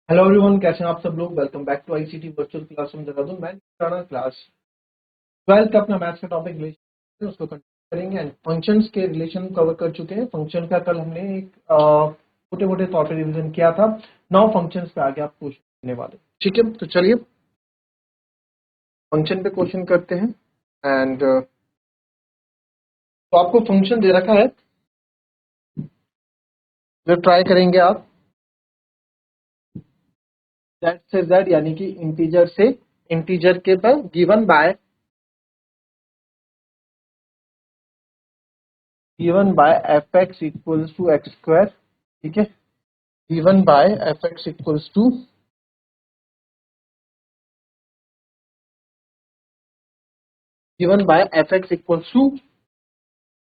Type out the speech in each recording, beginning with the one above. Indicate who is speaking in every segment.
Speaker 1: Hello everyone, कैसे हैं आप सब लोग। Welcome back to ICT virtual classroom Dehradun. मैं राणा क्लास 12th का अपना मैथ्स का टॉपिक रिलेशन उसको कंटिन्यू करेंगे एंड फंक्शंस के रिलेशन कवर कर चुके हैं। फंक्शन का कल हमने एक छोटे मोटे तौर पे रिवीजन किया था। नाउ फंक्शंस पे आगे आप क्वेश्चन करने वाले, ठीक है। तो चलिए फंक्शन पे क्वेश्चन करते हैं एंड तो आपको फंक्शन दे रखा है जो ट्राई करेंगे आप z से z यानी कि इंटीजर से इंटीजर के पर given by fx equals to x square, ठीक है। Given by fx equals to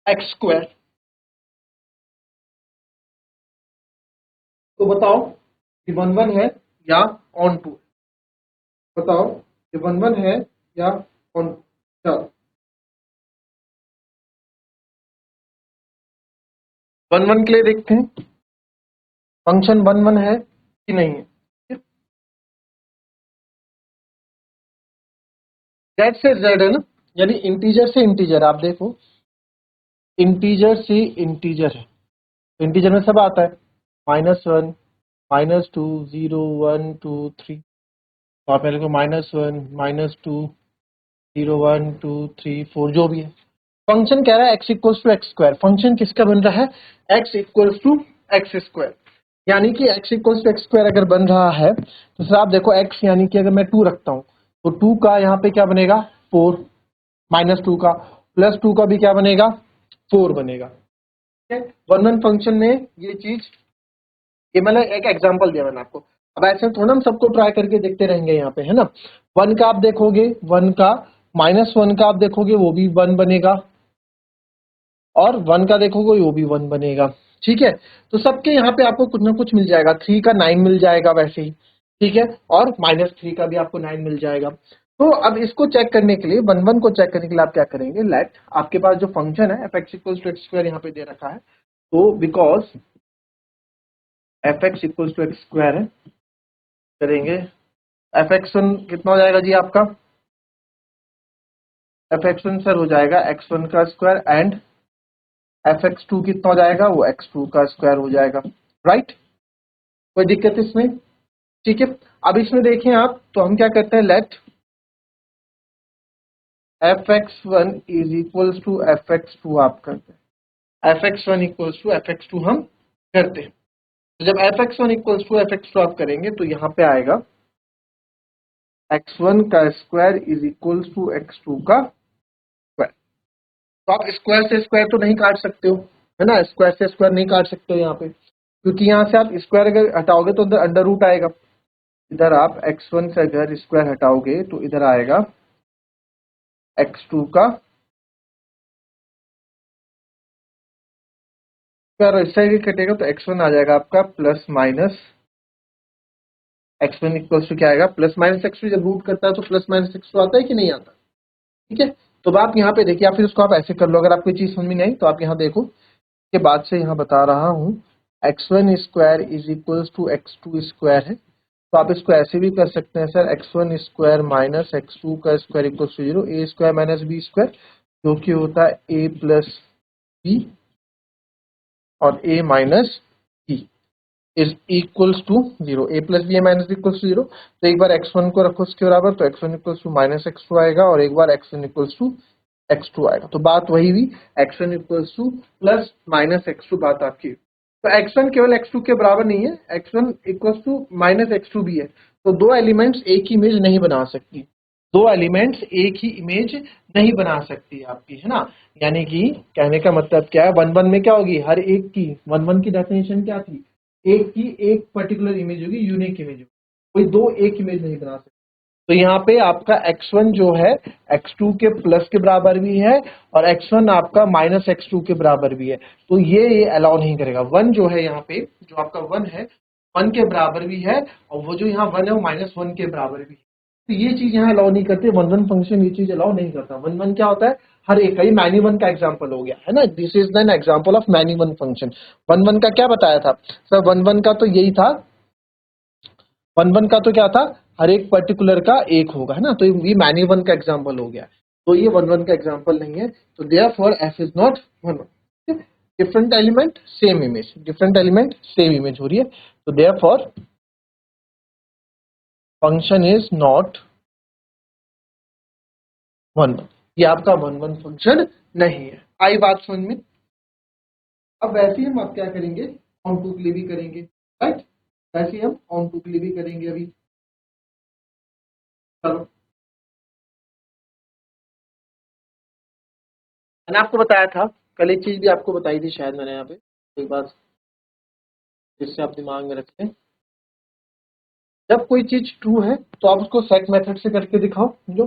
Speaker 1: x square. तो बताओ ये वन वन है या ऑन टू, बताओ ये वन वन है या ऑन। चलो वन वन के लिए देखते हैं फंक्शन वन वन है कि नहीं है। जेड से जेड है ना, यानी इंटीजर से इंटीजर। आप देखो इंटीजर से इंटीजर है, इंटीजर में सब आता है -1 -2 0 1 2 3। तो आप मेरे को -1 -2 0 1 2 3 4 जो भी है। फंक्शन कह रहा है x equals to x square. Function किसका बन रहा है, x equals to x square. यानी कि x equals to x square अगर बन रहा है तो सर आप देखो x यानी कि अगर मैं 2 रखता हूं तो 2 का यहाँ पे क्या बनेगा 4, -2 का +2 का भी क्या बनेगा 4 बनेगा, ठीक है। वन वन फंक्शन में ये चीज, ये मैंने एक एग्जांपल दिया मैंने आपको। अब ऐसे थोड़ा हम सबको ट्राई करके देखते रहेंगे यहाँ पे, है ना। वन का आप देखोगे, वन का -1 का आप देखोगे वो भी 1 बनेगा, और 1 का देखोगे वो भी 1 बनेगा, ठीक है। तो सबके यहाँ पे आपको कुछ ना कुछ मिल जाएगा। 3 का 9 मिल जाएगा वैसे ही, ठीक है। और -3 का भी आपको 9 मिल जाएगा। तो अब इसको चेक करने के लिए, वन वन को चेक करने के लिए आप क्या करेंगे, लेट आपके पास जो फंक्शन है fx equals to x square यहाँ पे दे रखा है। तो because fx equals to x square है, करेंगे fx1 कितना हो जाएगा जी आपका, fx1 सर हो जाएगा x1 का स्क्वायर एंड fx2 कितना हो जाएगा, वो x2 का स्क्वायर हो जाएगा, राइट। कोई दिक्कत इसमें, ठीक है। अब इसमें देखें आप, तो हम क्या करते हैं, late fx1 is equals to fx2 आप करते हैं, fx1 इक्वल्स टू fx2 हम करते हैं। तो जब fx1 इक्वल्स टू fx2 आप करेंगे तो यहाँ पे आएगा x1 का square is equals to x2 का स्क्वायर। तो आप स्क्वायर से स्क्वायर तो नहीं काट सकते हो, है ना। स्क्वायर से स्क्वायर नहीं काट सकते हो यहाँ पे, क्योंकि यहाँ से आप स्क्वायर अगर हटाओगे तो अंदर अंडर रूट आएगा। इधर आप x1 से अगर स्क्वायर हटाओगे तो इधर आएगा x2 का स्क्वायर, इस साइड कटेगा तो x1 आ जाएगा आपका plus minus x1 equals to क्या आएगा, प्लस माइनस x2। जब रूट करता है तो प्लस माइनस x2 आता है कि नहीं आता, ठीक है। तो अब आप यहाँ पे देखिए, या फिर उसको आप ऐसे कर लो, अगर आपको चीज समझ में नहीं तो आप यहाँ देखो के बाद से यहाँ बता रहा हूँ x1 square is equals to x2 square है। तो आप इसको ऐसे भी कर सकते हैं sir, x1 square minus x2 का square equals to 0, a square minus b square जो कि होता है a प्लस b और a minus b is equals to 0, a प्लस B minus B equals to 0। तो एक बार x1 को रखो उसके बराबर, तो x1 equals to minus x2 आएगा, और एक बार x1 इक्वल्स टू x2 आएगा। तो बात वही हुई, x1 equals to plus minus x2 बात आपकी। तो x1 केवल x2 के बराबर नहीं है, x1 equals to minus x2 भी है। तो दो एलिमेंट्स एक ही इमेज नहीं बना सकती, दो एलिमेंट्स एक ही इमेज नहीं बना सकती आपकी, है ना। यानी कि कहने का मतलब क्या है, वन वन में क्या होगी, हर एक की, वन वन की डेफिनेशन क्या थी, एक की एक पर्टिकुलर इमेज होगी, यूनिक इमेज होगी। कोई दो एक इमेज नहीं बना सकती। तो यहाँ पे आपका x1 जो है x2 के प्लस के बराबर भी है, और x1 आपका माइनस x2 के बराबर भी है। तो ये अलाउ नहीं करेगा। वन जो है यहाँ पे, जो आपका वन है, वन के बराबर भी है, और वो जो यहाँ वन है वो -1 के बराबर भी है। तो ये चीज यहाँ अलाउ नहीं करते, वन वन फंक्शन ये चीज अलाउ नहीं करता। वन वन क्या होता है, हर एक का, ये मैनी वन का एग्जाम्पल हो गया, है ना। This is an example of many one function. One one का क्या बताया था सर, वन वन का तो यही था, 1 1 का तो क्या था, हर एक पर्टिकुलर का एक होगा, है ना, तो ये मैनी 1 का एग्जांपल हो गया, तो ये 1 1 का एग्जांपल नहीं है, तो therefore f is not 1 1। Different element same image, different element same image हो रही है, तो देयरफॉर फंक्शन इज नॉट 1 1, ये आपका 1 1 फंक्शन नहीं है। आई बात समझ में? अब वैसे ही हम आप क्या करेंगे, ऑन टू के लिए भी करेंगे, राइट, वैसे ही हम ऑन टू के लिए भी करेंगे अभी। चलो, मैंने आपको बताया था कल, एक चीज भी आपको बताई थी शायद मैंने यहाँ पे, एक बार जिससे आप दिमाग में रखें, जब कोई चीज ट्रू है तो आप उसको सेट मेथड से करके दिखाओ, जो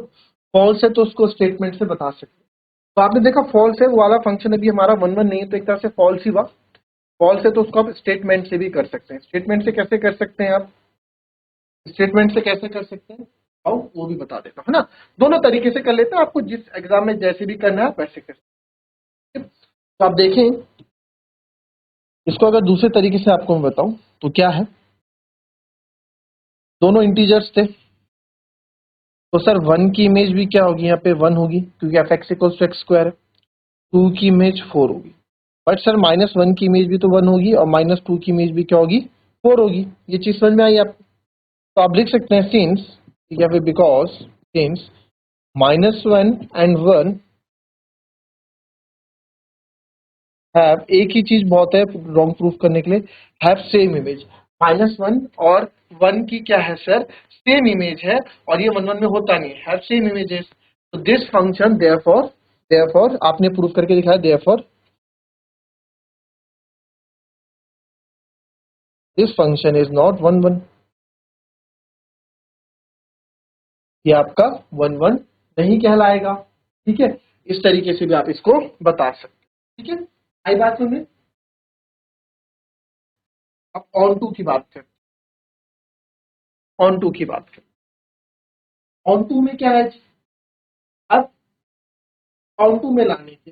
Speaker 1: फॉल्स है तो उसको स्टेटमेंट से बता सकते हैं। तो आपने देखा फॉल्स है वो वाला फंक्शन अभी हमारा 1 1 नहीं है, तो एक तरह से फॉल्स ही हुआ। फॉल्स है तो उसको आप स्टेटमेंट से भी कर सकते हैं। स्टेटमेंट से कैसे कर सकते हैं आप, स्टेटमेंट से कैसे कर सकते हैं, आओ वो भी बता देता हूं, है ना। दोनों तरीके से कर लेते हैं, आपको जिस एग्जाम में जैसे भी करना है वैसे कर सकते हैं। तो आप देखें, इसको अगर दूसरे तरीके से आपको मैं बताऊं तो क्या है, दोनों इंटीजर्स थे, तो सर 1 की इमेज भी क्या होगी, यहाँ पे 1 होगी क्योंकि F x equals to x square है। 2 की इमेज 4 होगी, बट सर -1 की इमेज भी तो 1 होगी और -2 की इमेज भी क्या होगी, 4 होगी। ये चीज समझ में आई आपको? तो आप लिख सकते हैं सिंस, या फिर बिकॉज सिंस -1 एंड 1 हैव, एक ही चीज बहुत है रॉन्ग प्रूफ करने के लिए, हैव सेम इमेज। -1 और 1 की क्या है सर, सेम इमेज है, और ये 1 1 में होता नहीं है, हैव सेम इमेजेस। तो दिस फंक्शन देयरफॉर, देयरफॉर आपने प्रूफ करके दिखाया, therefore this function is not 1 1, ये आपका 1 1 नहीं कहलाएगा। ठीक है, इस तरीके से भी आप इसको बता सकते हैं। ठीक है, आई बात सुनिए। अब ऑन टू की बात करें, ऑन टू की बात करें, ऑन टू में क्या है, अब ऑन टू में लाने के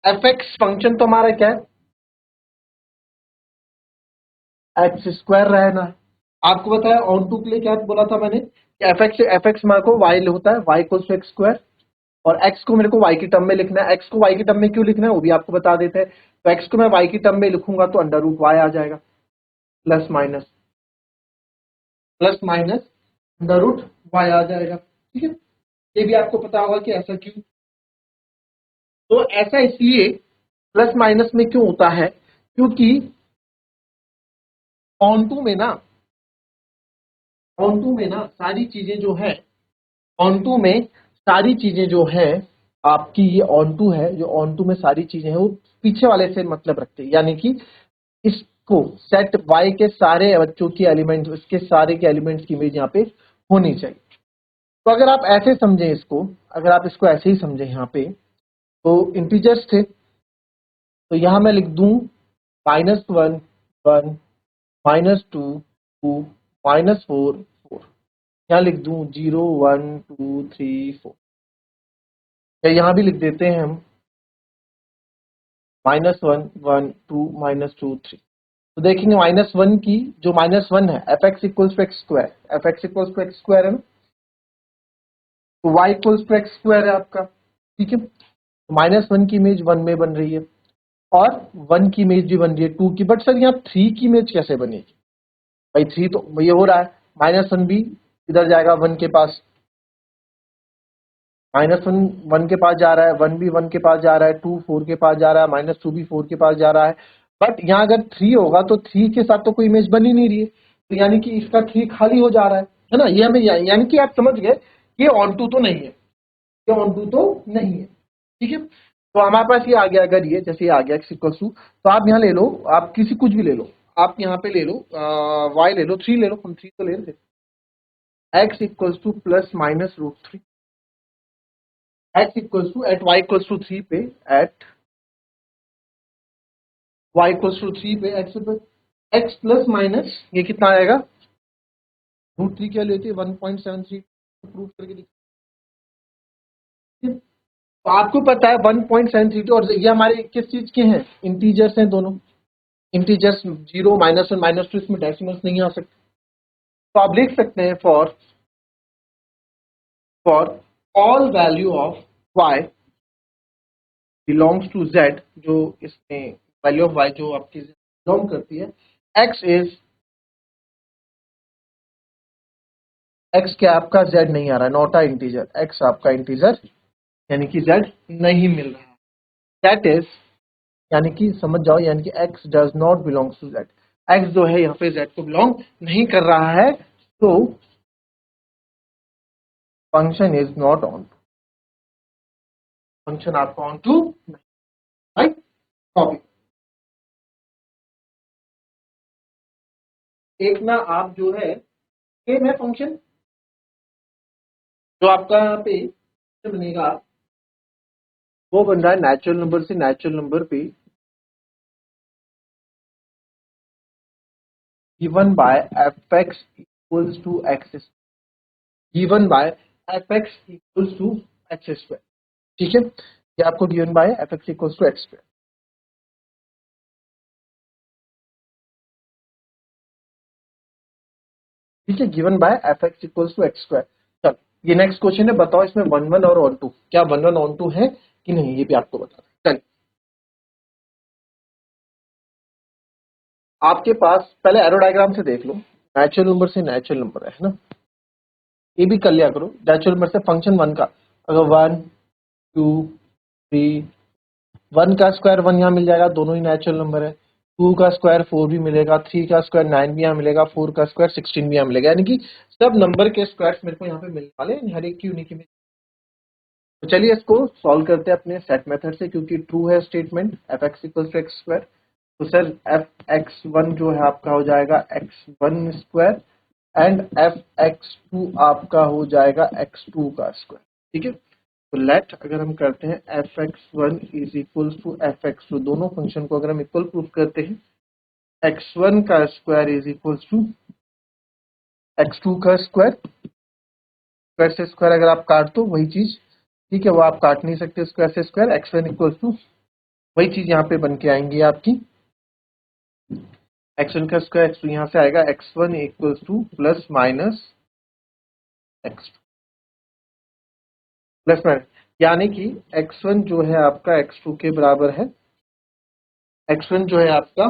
Speaker 1: एफ एक्स फंक्शन तो हमारा क्या है, एक्स स्क्वायर रहना है। आपको बताया ऑन टू के लिए क्या बोला था मैंने, कि एफ एक्स मार्क को वाई होता है, y equals to x square, और एक्स को मेरे को वाई की टर्म में लिखना है। एक्स को वाई की टर्म में क्यों लिखना है वो भी आपको बता देते हैं। तो एक्स को मैं वाई की टर्म में लिखूंगा तो अंडर रूट वाई आ जाएगा, plus minus, plus minus under root y आ जाएगा। ठीक है, ये भी आपको पता होगा कि ऐसा क्यों, तो ऐसा इसलिए प्लस माइनस में क्यों होता है, क्योंकि ऑन टू में ना, ऑन टू में ना सारी चीजें जो है, ऑन टू में सारी चीजें जो है आपकी, ये ऑन टू है, जो ऑन टू में सारी चीजें हैं वो पीछे वाले से मतलब रखते हैं, यानी कि इसको सेट वाई के सारे बच्चों की एलिमेंट्स, इसके सारे के एलिमेंट्स की इमेज यहाँ पे होनी चाहिए। तो अगर आप ऐसे समझें इसको, अगर आप इसको ऐसे ही समझें यहाँ पे, तो इंटीजर्स थे, तो यहाँ मैं लिख दूं -1 1, -2 2, -4 4, यहाँ लिख दूं 0 1 2 3 4, या यहाँ भी लिख देते हैं हम -1 1 2 -2 3। तो देखेंगे -1 की, जो -1 है f x equals to x square, f x equals to x square है ना, तो y equals to x square है आपका। ठीक है, तो -1 की इमेज 1 में बन रही है, और 1 की इमेज भी बन रही है 2 की, बट सर यहाँ 3 की इमेज कैसे बनेगी, भाई 3 तो ये हो रहा है, -1 भी इधर जाएगा 1 के पास, -1 1 के पास जा रहा है, 1 भी 1 के पास जा रहा है, 2 4 के पास जा रहा है, -2 भी 4 के पास जा रहा है, बट यहाँ अगर 3 होगा तो 3 के साथ तो कोई इमेज बन ही नहीं रही है, तो यानी कि इसका 3 खाली हो जा रहा है ना, ये हमें यानी कि आप समझ गए ये ऑन टू तो नहीं है, ये ऑन टू तो नहीं है। ठीक है, तो हमारे पास ये आ गया, अगर ये जैसे ये आ गया x इक्वल्स टू, तो आप यहाँ ले लो, आप किसी कुछ भी ले लो, आप यहाँ पे ले लो y ले लो, 3 ले लो, हम 3 तो ले रहे थे, x equals to plus minus √3, x equals to at y equals to 3 पे, एट y इक्वल्स टू 3 पे x प्लस माइनस ये कितना आएगा, √3 क्या लेते हैं 1.73, प्रूफ करके देखिए। तो आपको पता है 1.732, और ये हमारे किस चीज के हैं, इंटीजर्स हैं दोनों, इंटीजर्स 0 -1 -2 इसमें डेसिमल्स नहीं आ सकते, तो आप लिख सकते हैं for all value of y belongs to z, जो इसमें वैल्यू ऑफ y जो आपकी बिलोंग करती है, x इज x क्या आपका z नहीं आ रहा है, नॉट अ इंटीजर, x आपका इंटीजर यानी कि z नहीं मिल रहा है, दैट इज यानी कि समझ जाओ, यानी कि x does not belongs to z, x जो है यहाँ पे z को बिलोंग नहीं कर रहा है, तो function is not on, function आपका ऑन टू, राइट, कॉपी। एक ना आप जो है सेम है फंक्शन, जो आपका यहाँ पे बनेगा वो बन रहा है नेचुरल नंबर से नेचुरल नंबर पे given by f x equals to x, given by f x equals to x square, ठीक है, ये आपको given by f x equals to x square, ठीक है, given by f x equals to x square. चल, ये next question है, बताओ इसमें वन वन और ऑन टू, क्या वन वन ऑन टू है कि नहीं, ये भी आपको बता रहा है। चल, आपके पास पहले एरो डायग्राम से देख लो, नेचुरल नंबर से नेचुरल नंबर है ना, ये भी कर लिया करो, नेचुरल नंबर से फंक्शन वन का, अगर 1 2 3, 1 का स्क्वायर 1 यहाँ मिल जाएगा, दोनों ही नेचुरल नंबर है, 2 का स्क्वायर 4 भी मिलेगा, 3 का स्क्वायर 9 भी यहाँ मिलेगा, 4 का स्क्वायर 16 भी यहाँ मिलेगा, यानी कि सब नंबर के स्क्वायर मेरे को यहाँ पे मिलने वाले हैं, हर एक की यूनिक इमेज। तो चलिए इसको सॉल्व करते हैं अपने सेट मेथड से, क्योंकि ट्रू है statement f x equal to x square, तो सर एफ एक्स वन जो है आपका हो जाएगा x one square and f x two आपका हो जाएगा एक्स टू का स्क्वायर, ठीक है। तो लेट अगर हम करते हैं f x one is equal to f x two, दोनों फंक्शन को अगर हम इक्वल प्रूफ करते हैं, एक्स वन का square is equal to x two का स्क्वायर, स्क्वायर से स्क्वायर अगर आप काट दो वही चीज, ठीक है, वो आप काट नहीं सकते स्क्वायर से square, x one equal to वही चीज यहाँ पे बन के आएंगी आपकी, एक्स वन का स्क्वायर एक्स टू यहाँ से आएगा x one equal to plus minus x two plus minus, यानी कि एक्स वन जो है आपका एक्स टू के बराबर है, एक्स वन जो है आपका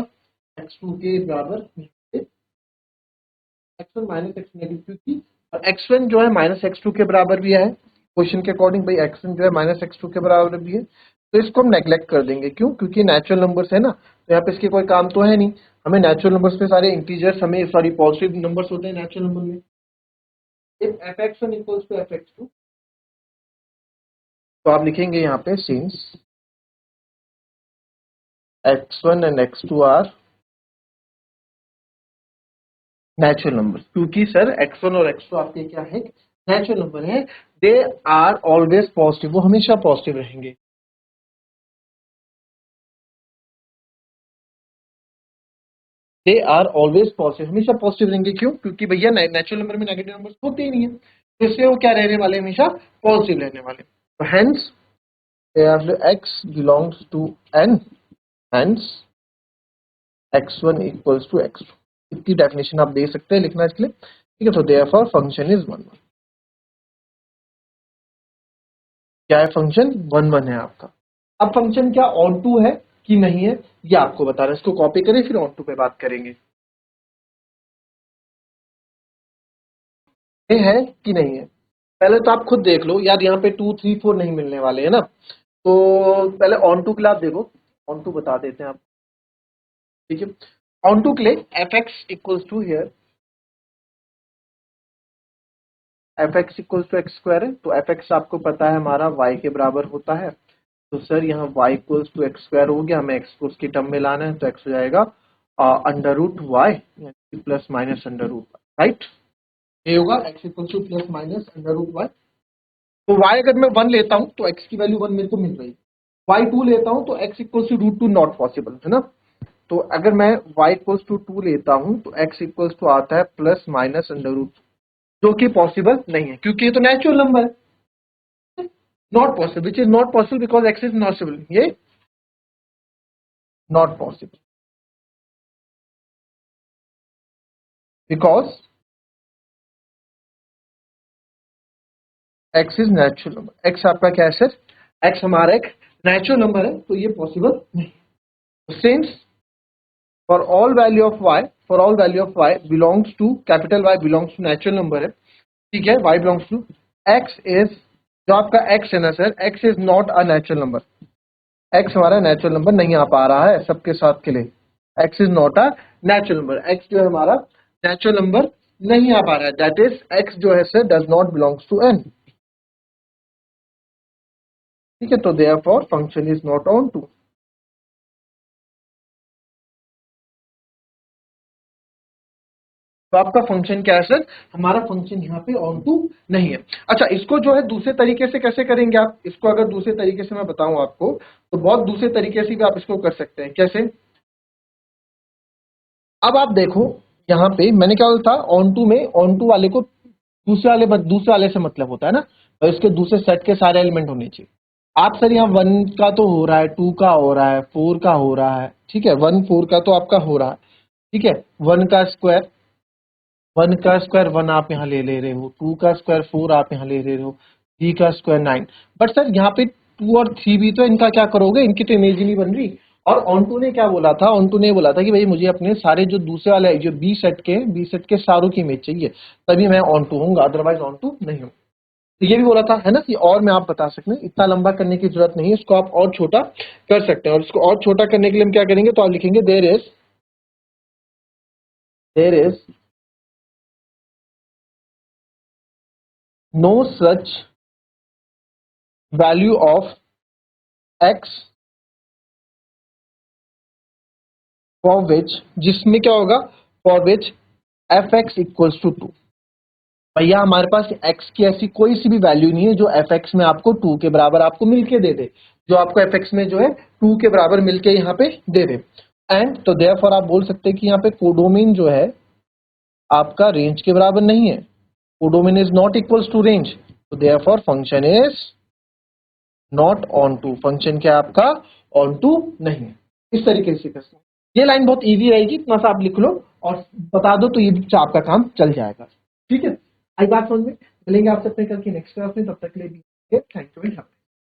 Speaker 1: एक्स टू के बराबर, x one minus x negative, क्योंकि एक्स वन जो है माइनस एक्स टू के बराबर भी है, क्वेश्चन के अकॉर्डिंग भाई एक्स वन जो है माइनस एक्स टू के बराबर भी है, तो इसको हम नेग्लेक्ट कर देंगे, क्यों, क्योंकि नेचुरल नंबर्स है ना, तो यहाँ पे इसके कोई काम तो है नहीं, हमें नेचुरल नंबर्स पे सारे इंटीजर्स, हमें सॉरी पॉजिटिव नंबर्स होते हैं नेचुरल नंबर में, if f x one equals to f x two, तो आप लिखेंगे यहाँ पे since x one and x two are natural number, क्योंकि सर एक्स वन और एक्स टू आपके क्या है, नेचुरल नंबर है, दे आर ऑलवेज पॉजिटिव, वो हमेशा पॉजिटिव रहेंगे, दे आर ऑलवेज पॉजिटिव, हमेशा पॉजिटिव रहेंगे, क्यों, क्योंकि भैया नेचुरल नंबर में नेगेटिव नंबर होते ही नहीं है, तो इसलिए वो क्या रहने वाले, हमेशा पॉजिटिव रहने वाले, तो hence x belongs to N, hence x one equals to x two, इतनी डेफिनेशन आप दे सकते हैं लिखना इसके लिए, ठीक है, तो therefore function is one one, क्या है फंक्शन वन वन है आपका। अब फंक्शन क्या ऑन टू है कि नहीं है ये आपको बता रहा है, इसको कॉपी करें फिर ऑन टू पे बात करेंगे, ये है कि नहीं है, पहले तो आप खुद देख लो यार, यहाँ पे 2 3 4 नहीं मिलने वाले है ना, तो पहले ऑन टू के लिए आप देखो, ऑन टू बता देते हैं आप, ठीक है, ऑन टू के लिए f x equals to here, f x equals to x square है, तो एफ एक्स आपको पता है हमारा वाई के बराबर होता है, तो सर यहाँ y equals to x square हो गया, हमें x को उसकी टर्म में लाना है, तो x हो जाएगा under root y plus minus under root, right, ये होगा x equals to plus minus under root y, तो y अगर मैं 1 लेता हूँ तो x की वैल्यू 1 मेरे को मिल रही है, y 2 लेता हूँ तो x equals to root 2 not possible है ना, तो अगर मैं y इक्वल्स टू 2 लेता हूँ तो x इक्वल्स टू आता है प्लस माइनस अंडर रूट, जो कि पॉसिबल नहीं है, क्योंकि ये तो नेचुरल नंबर है, not possible, which is not possible because x is not possible, ये not possible, because x is natural number. x आपका क्या है सर? x हमारा एक नेचुरल नंबर है, तो ये पॉसिबल नहीं। Since for all value of y belongs to capital Y belongs to natural number है, ठीक है, y belongs to x is, जो आपका x है ना sir, x is not a natural number, x हमारा नेचुरल नंबर नहीं आ पा रहा है सबके साथ के लिए, x is not a natural number, x जो है हमारा नेचुरल नंबर नहीं आ पा रहा है, दैट इज x जो है sir does not belongs to n, ठीक है, तो therefore function is not onto. तो आपका फंक्शन क्या है सर? हमारा फंक्शन यहाँ पे ऑन टू नहीं है। अच्छा, इसको जो है दूसरे तरीके से कैसे करेंगे आप? इसको अगर दूसरे तरीके से मैं बताऊं आपको, तो बहुत दूसरे तरीके से भी आप इसको कर सकते हैं। कैसे? अब आप देखो, यहाँ पे मैंने क्या बोला था, ऑन टू में ऑन टू वाले को दूसरे वाले से मतलब होता है ना, और इसके दूसरे सेट के सारे एलिमेंट होने चाहिए। आप सर यहाँ 1 का तो हो रहा है, 2 का हो रहा है, 4 का हो रहा है, ठीक है, 1 4 का तो आपका हो रहा है, ठीक है, 1 का स्क्वायर 1 आप यहाँ ले रहे हो, 2 का स्क्वायर 4 आप यहाँ ले रहे हो, 3 का स्क्वायर 9। बट सर यहाँ पे 2 और 3 भी तो इनका क्या करोगे, इनकी तो इमेज ही नहीं बन रही। और ऑन टू ने क्या बोला था? ऑन टू ने बोला था कि भाई मुझे अपने सारे जो दूसरे वाले जो बी सेट के सारों की इमेज चाहिए, तभी मैं ऑन टू होऊंगा, अदरवाइज ऑन टू नहीं हूँ। तो ये भी बोला था, है ना, कि और मैं आप बता सकते हैं, इतना लंबा करने की जरूरत नहीं है, इसको आप और छोटा कर सकते हैं। और इसको और छोटा करने के लिए हम क्या करेंगे, तो आप लिखेंगे there is no such value of x for which, जिसमें क्या होगा, for which f x equals to 2। भैया हमारे पास x की ऐसी कोई सी भी वैल्यू नहीं है जो एफ एक्स में आपको 2 के बराबर आपको मिलके दे दे, जो आपको एफ एक्स में जो है 2 के बराबर मिलके यहाँ पे दे दे। एंड तो देयरफॉर आप बोल सकते हैं कि यहाँ पे कोडोमेन जो है आपका रेंज के बराबर नहीं है, codomain is not equals to range, तो therefore function is not onto, function क्या आपका ऑन टू नहीं है। इस तरीके से कर सकते हैं। ये लाइन बहुत इजी रहेगी, इतना सा आप लिख लो और बता दो, तो ये आपका काम चल जाएगा। ठीक है, आई बात समझ में? मिलेंगे आप सबसे कल की नेक्स्ट क्लास में, तब तक के लिए थैंक यू।